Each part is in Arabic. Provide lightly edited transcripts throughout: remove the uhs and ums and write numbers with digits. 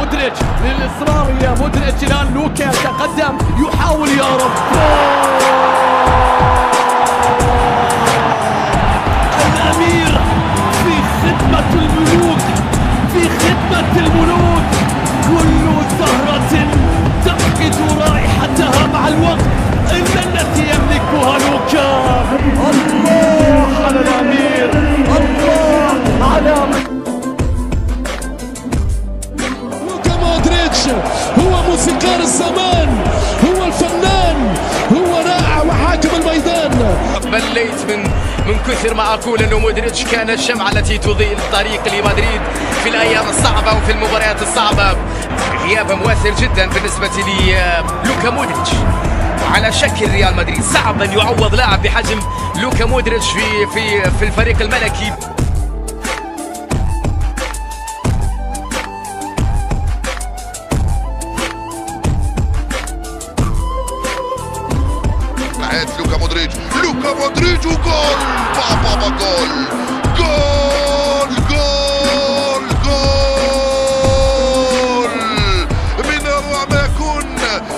مودريتش للإصرار يا مودريتش. الآن لوكا يتقدم يحاول يا رب. الأمير في خدمة الملوك، في خدمة الملوك. كل زهرة تفقد رائحتها مع الوقت إلا التي يملكها لوكا. الله على الأمير، الله على لوكا مودريتش. هو موسيقار الزمان، هو الفنان، هو رائع وحاكم الميدان. مليت من كثر ما أقول أنه مودريتش كان الشمعة التي تضيء الطريق لمدريد في الأيام الصعبة وفي المباريات الصعبة. غيابه مؤثر جدا بالنسبة لي لوكا مودريتش على شكل ريال مدريد. صعب أن يعوض لاعب بحجم لوكا مودريتش في الفريق الملكي. لوكا مودريتش، لوكا مودريتش وجول. بابا جول جول جول جول من اروع ما يكون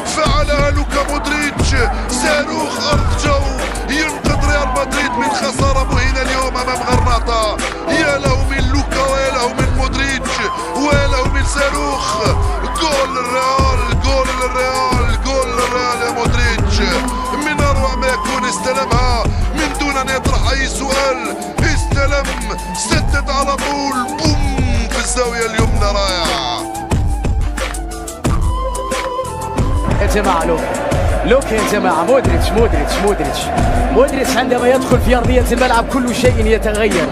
فعلها لوكا مودريتش. صاروخ ارض جو ينقذ ريال مدريد من خساره مهينه اليوم امام غرناطه. يا له من لوكا ويا له من مودريتش ويا له من صاروخ. جول الريال، جول الريال، جول الريال يا مودريتش. من اروع ما يكون استلمها من دون ان يطرح اي سؤال. استلم، سدد على طول، بوم في الزاويه اليمنى. رائع يا جماعة. لوكا يا جماعة. مودريتش عندما يدخل في أرضية الملعب كل شيء يتغير،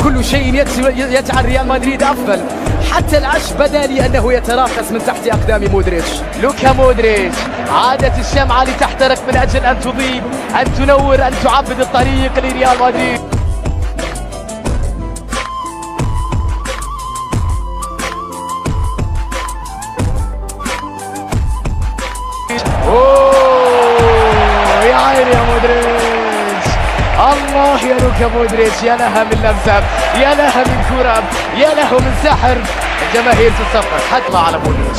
كل شيء يجعل ريال مدريد أفضل. حتى العش بدا لي أنه يتراقص من تحت أقدام مودريتش. لوكا مودريتش، عادت الشمعة لتحترق من أجل أن تضيء، أن تنور، أن تعبد الطريق لريال مدريد. يا عيني يا مودريتش. الله يا لوكا مودريتش، يا لها من لمسة، يا لها من كرة، يا له من سحر. الجماهير تصفق حتما على مودريتش.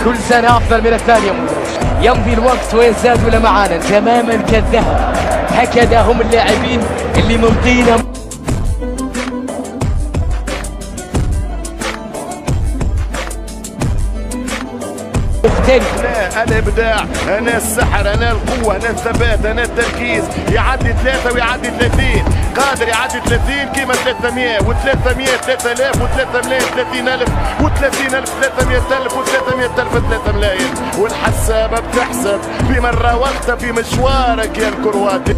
كل سنة أفضل من الثانية مودريتش. يمضي الوقت ويزداد لمعانا تماما كالذهب. هكذا هم اللاعبين اللي ممضينا. أنا الإبداع، أنا السحر، أنا القوة، أنا الثبات، أنا التركيز. يعدي 3 ويعدي 30، قادر يعدي 30 كيما 300 و300 3000 و3 ملايين 30,000 و30,000 300,000 و300,000 3 ملايين. والحسابة بتحسب بمرة وقتها في مشوارك يا الكرواتي.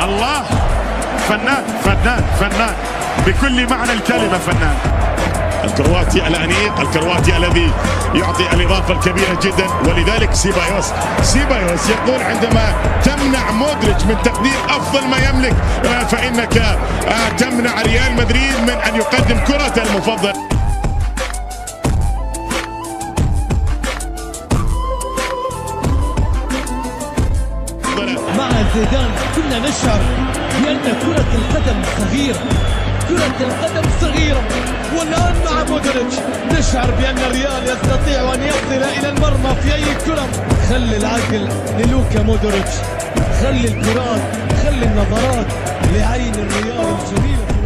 الله، فنان فنان فنان بكل معنى الكلمة، فنان. الكرواتي الأنيق، الكرواتي الذي يعطي الإضافة الكبيرة جدا. ولذلك سيبايوس يقول عندما تمنع مودريتش من تقديم أفضل ما يملك فإنك تمنع ريال مدريد من أن يقدم كرته المفضلة. مع زيدان كنا نشعر بأن كرة القدم صغيرة، كرة القدم صغيرة. والآن مع مودريتش نشعر بأن الريال يستطيع أن يصل إلى المرمى في أي كرة. خلي العقل للوكا مودريتش، خلي الكرات، خلي النظرات لعين الريال الجميلة.